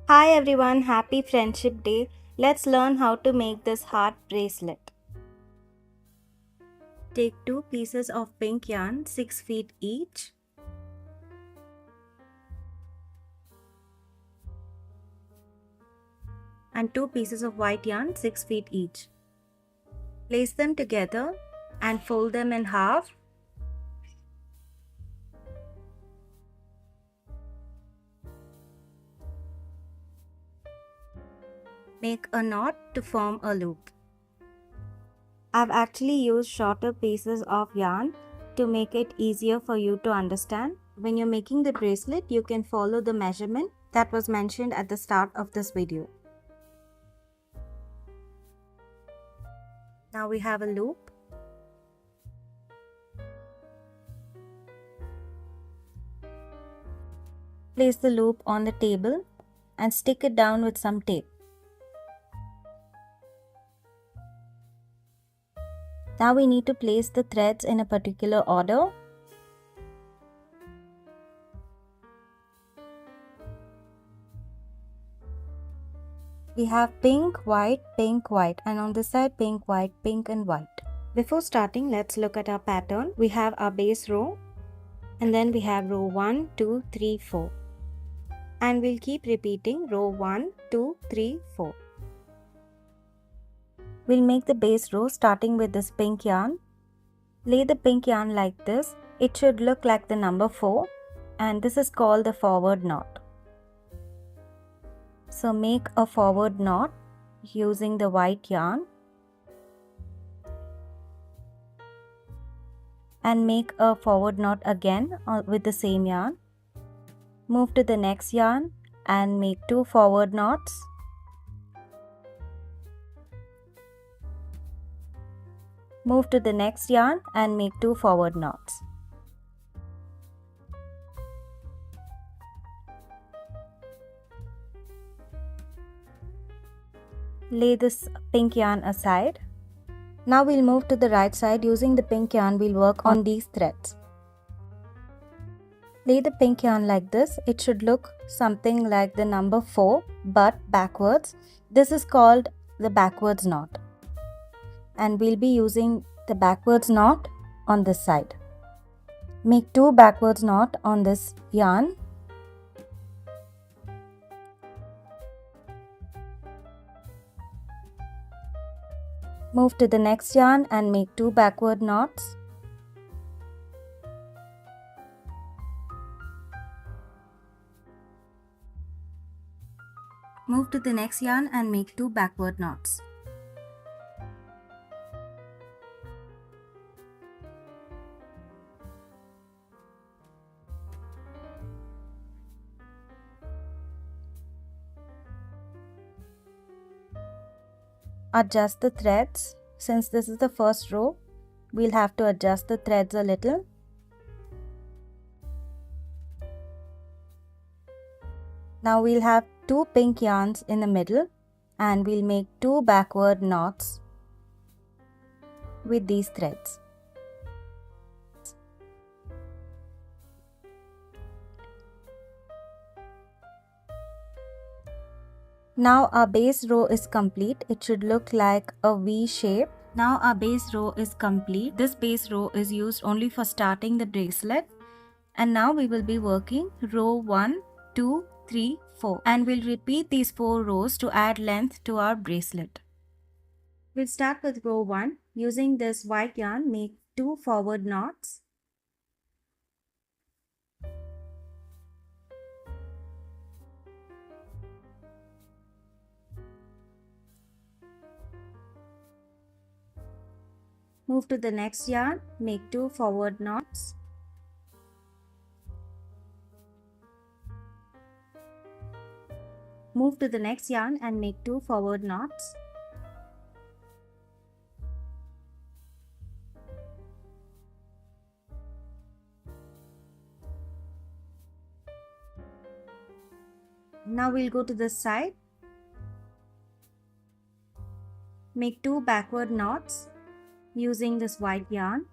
Hi everyone, happy Friendship Day. Let's learn how to make this heart bracelet. Take two pieces of pink yarn 6 feet each. And two pieces of white yarn 6 feet each. Place them together and fold them in half. Make a knot to form a loop. I've actually used shorter pieces of yarn to make it easier for you to understand. When you're making the bracelet, you can follow the measurement that was mentioned at the start of this video. Now we have a loop. Place the loop on the table and stick it down with some tape. Now we need to place the threads in a particular order. We have pink, white, and on this side pink, white, and white. Before starting, let's look at our pattern. We have our base row and then we have row 1, 2, 3, 4. And we'll keep repeating row 1, 2, 3, 4. We'll make the base row starting with this pink yarn. Lay the pink yarn like this. It should look like the number 4 and this is called the forward knot. So make a forward knot using the white yarn and make a forward knot again with the same yarn. Move to the next yarn and make two forward knots. Move to the next yarn and make two forward knots. Lay this pink yarn aside. Now we'll move to the right side. Using the pink yarn, we'll work on these threads. Lay the pink yarn like this. It should look something like the number 4 but backwards. This is called the backwards knot. And we'll be using the backwards knot on this side. Make two backwards knots on this yarn. Move to the next yarn and make two backward knots. Move to the next yarn and make two backward knots. Adjust the threads. Since this is the first row, we'll have to adjust the threads a little. Now we'll have two pink yarns in the middle and we'll make two backward knots with these threads. Now our base row is complete. It should look like a V shape. Now our base row is complete. This base row is used only for starting the bracelet. And now we will be working row 1, 2, 3, 4. And we'll repeat these 4 rows to add length to our bracelet. We'll start with row 1. Using this white yarn, make 2 forward knots. Move to the next yarn, make 2 forward knots. Move to the next yarn and make 2 forward knots. Now we'll go to this side. Make 2 backward knots using this white yarn.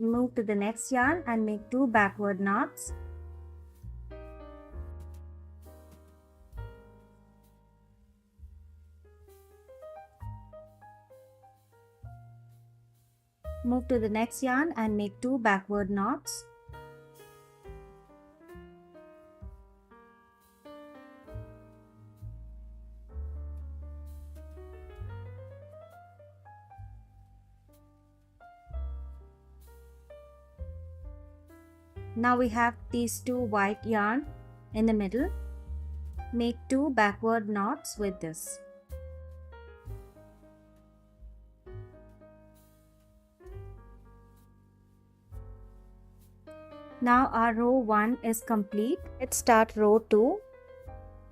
move to the next yarn and make 2 backward knots. Move to the next yarn and make 2 backward knots. Now we have these 2 white yarn in the middle. Make 2 backward knots with this. Now our row 1 is complete. Let's start row 2.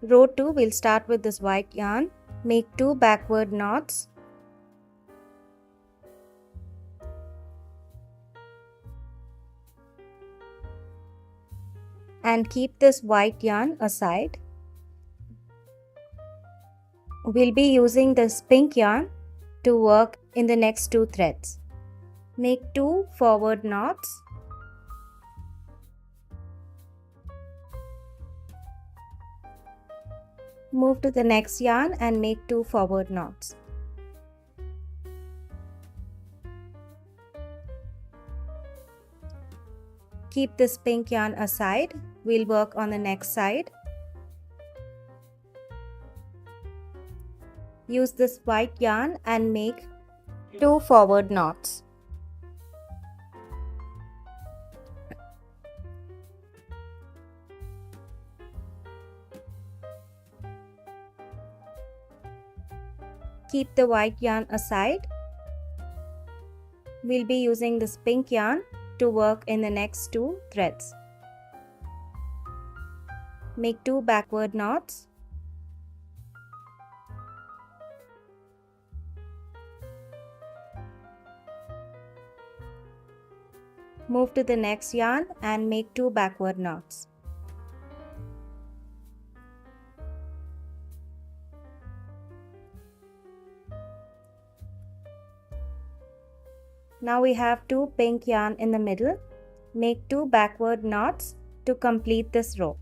Row 2 will start with this white yarn. Make 2 backward knots. And keep this white yarn aside. We'll be using this pink yarn to work in the next 2 threads. Make 2 forward knots. Move to the next yarn and make 2 forward knots. Keep this pink yarn aside. We'll work on the next side. Use this white yarn and make 2 forward knots. Keep the white yarn aside. We'll be using this pink yarn to work in the next 2 threads. Make 2 backward knots. Move to the next yarn and make 2 backward knots. Now we have 2 pink yarn in the middle. Make 2 backward knots to complete this row.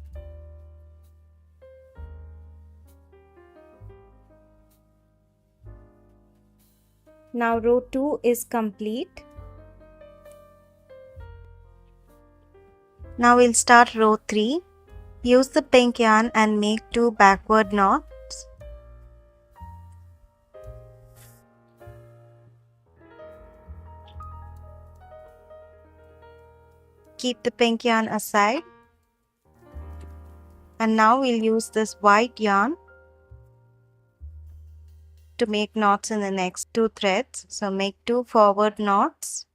Now row 2 is complete. Now we'll start row 3. Use the pink yarn and make 2 backward knots. Keep the pink yarn aside. And now we'll use this white yarn to make knots in the next 2 threads. So make 2 forward knots.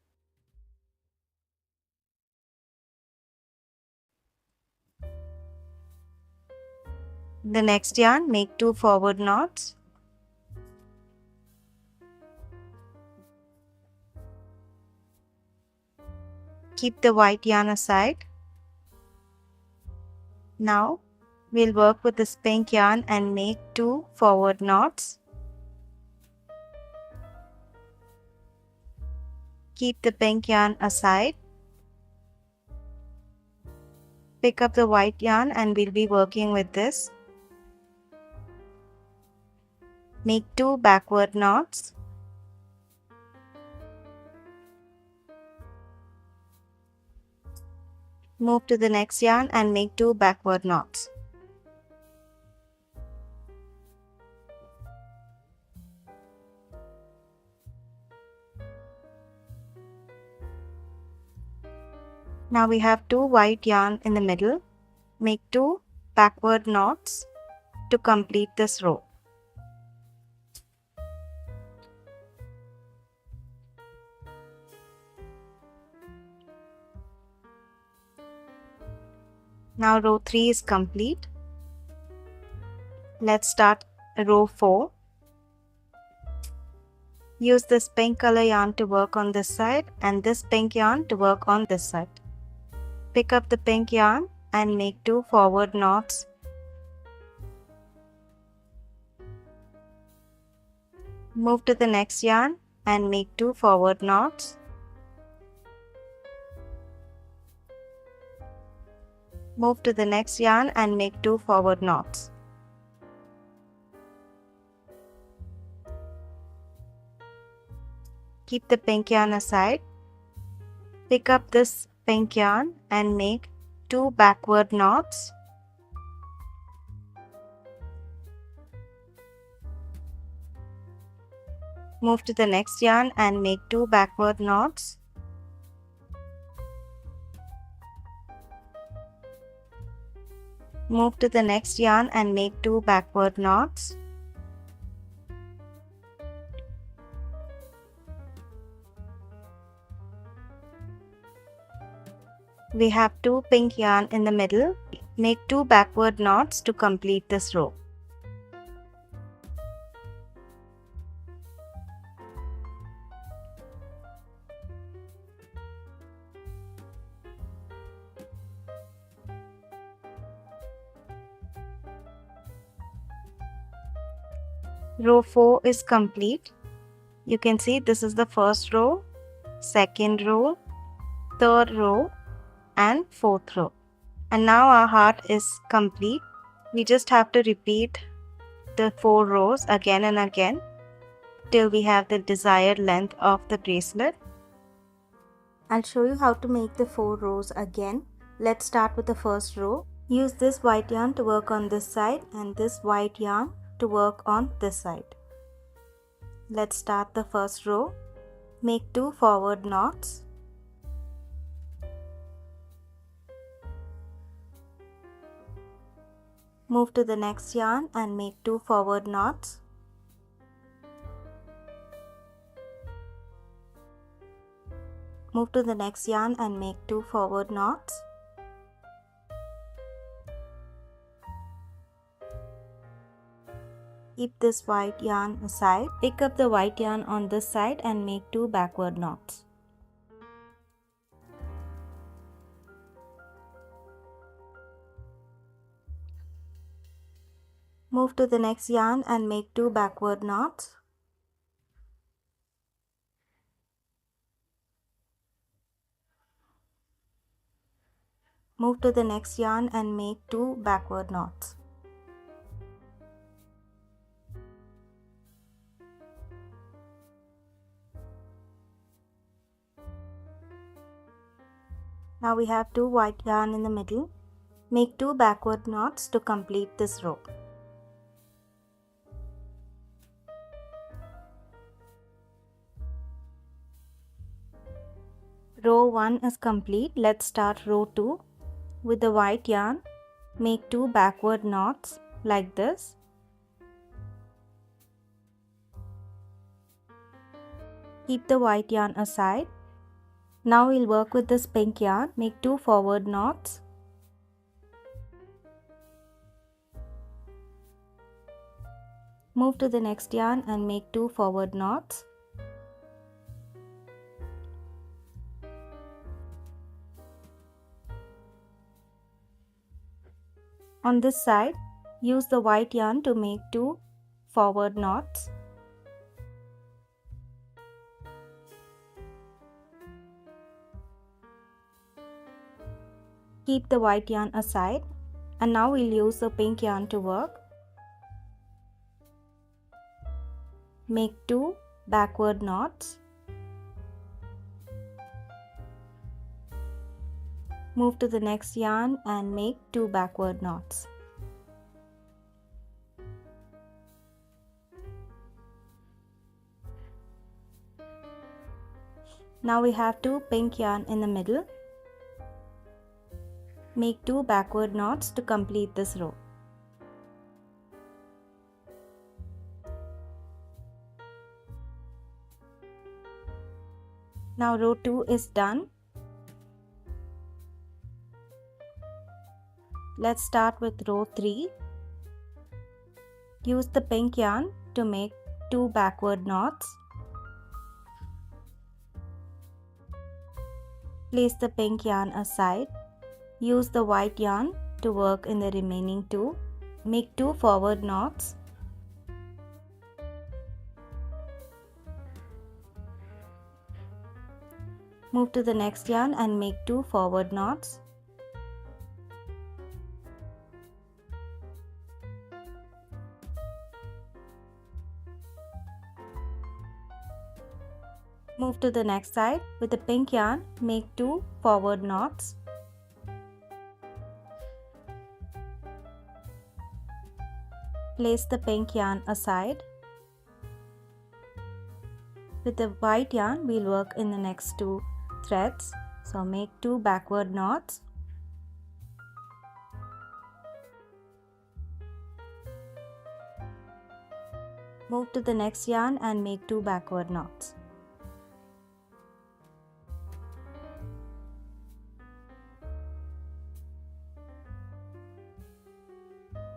The next yarn, make 2 forward knots. Keep the white yarn aside. Now we'll work with this pink yarn and make 2 forward knots. Keep the pink yarn aside. Pick up the white yarn and we'll be working with this. Make 2 backward knots. Move to the next yarn and make 2 backward knots. Now we have 2 white yarn in the middle. Make 2 backward knots to complete this row. Now row 3 is complete. Let's start row 4. Use this pink color yarn to work on this side and this pink yarn to work on this side. Pick up the pink yarn and make 2 forward knots. Move to the next yarn and make 2 forward knots. Move to the next yarn and make 2 forward knots. Keep the pink yarn aside. Pick up this pink yarn and make 2 backward knots. Move to the next yarn and make 2 backward knots. Move to the next yarn and make 2 backward knots. We have 2 pink yarn in the middle. Make 2 backward knots to complete this row. Row 4 is complete. You can see this is the first row, second row, third row and fourth row. And now our heart is complete. We just have to repeat the 4 rows again and again till we have the desired length of the bracelet. I'll show you how to make the 4 rows again. Let's start with the first row. Use this white yarn to work on this side and this white yarn to work on this side. Let's start the first row. Make 2 forward knots. Move to the next yarn and make 2 forward knots. Move to the next yarn and make 2 forward knots. Keep this white yarn aside. Pick up the white yarn on this side and make 2 backward knots. Move to the next yarn and make 2 backward knots. Move to the next yarn and make 2 backward knots. Now we have 2 white yarn in the middle. Make 2 backward knots to complete this row. Row 1 is complete. Let's start row 2. With the white yarn, make 2 backward knots like this. Keep the white yarn aside. Now we'll work with this pink yarn. Make 2 forward knots. Move to the next yarn and make 2 forward knots. On this side, use the white yarn to make 2 forward knots. Keep the white yarn aside, and now we'll use the pink yarn to work. Make 2 backward knots. Move to the next yarn and make 2 backward knots. Now we have 2 pink yarn in the middle. Make 2 backward knots to complete this row. Now row 2 is done. Let's start with row 3. Use the pink yarn to make 2 backward knots. Place the pink yarn aside. Use the white yarn to work in the remaining 2. Make 2 forward knots. Move to the next yarn and make 2 forward knots. Move to the next side. With the pink yarn, make 2 forward knots. Place the pink yarn aside. With the white yarn, we'll work in the next 2 threads. So make 2 backward knots. Move to the next yarn and make 2 backward knots.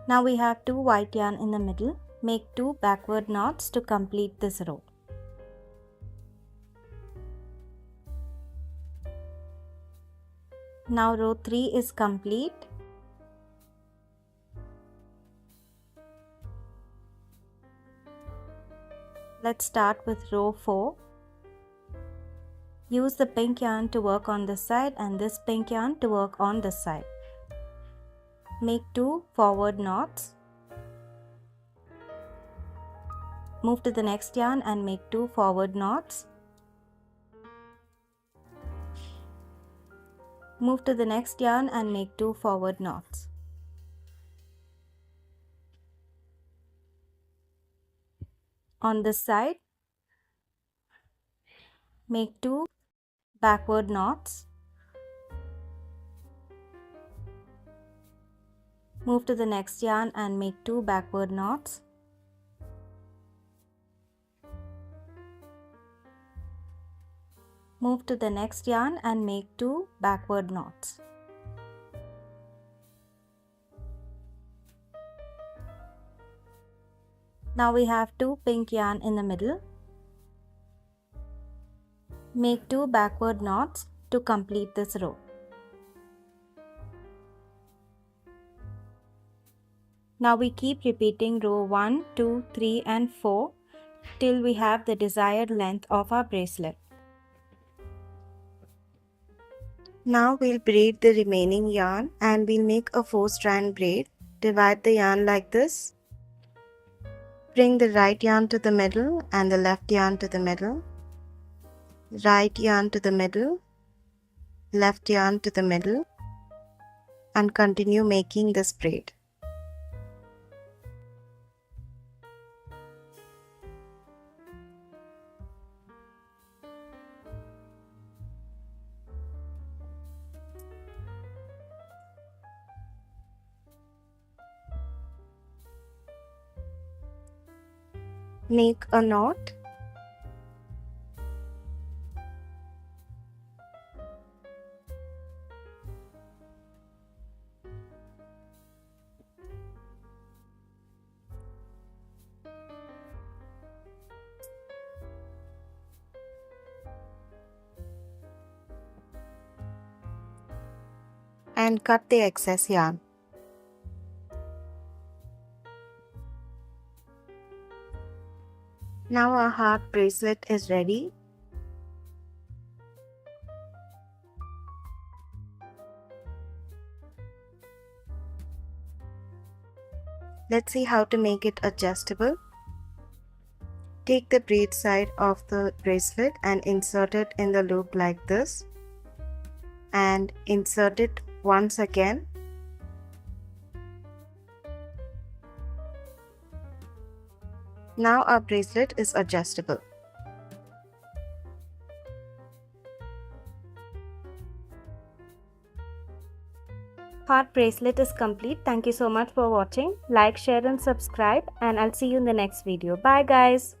Now we have 2 white yarn in the middle. Make 2 backward knots to complete this row. Now row 3 is complete. Let's start with row 4. Use the pink yarn to work on this side and this pink yarn to work on this side. Make 2 forward knots. Move to the next yarn and make 2 forward knots. Move to the next yarn and make 2 forward knots. On this side, make 2 backward knots. Move to the next yarn and make 2 backward knots. Move to the next yarn and make 2 backward knots. Now we have 2 pink yarn in the middle. Make 2 backward knots to complete this row. Now we keep repeating row 1, 2, 3 and 4 till we have the desired length of our bracelet. Now we'll braid the remaining yarn and we'll make a 4-strand braid. Divide the yarn like this. Bring the right yarn to the middle and the left yarn to the middle. Right yarn to the middle, left yarn to the middle, and continue making this braid. Make a knot. And cut the excess yarn. Now our heart bracelet is ready. Let's see how to make it adjustable. Take the braid side of the bracelet and insert it in the loop like this. And insert it once again. Now our bracelet is adjustable. Heart bracelet is complete. Thank you so much for watching. Like, share and subscribe, and I'll see you in the next video. Bye guys.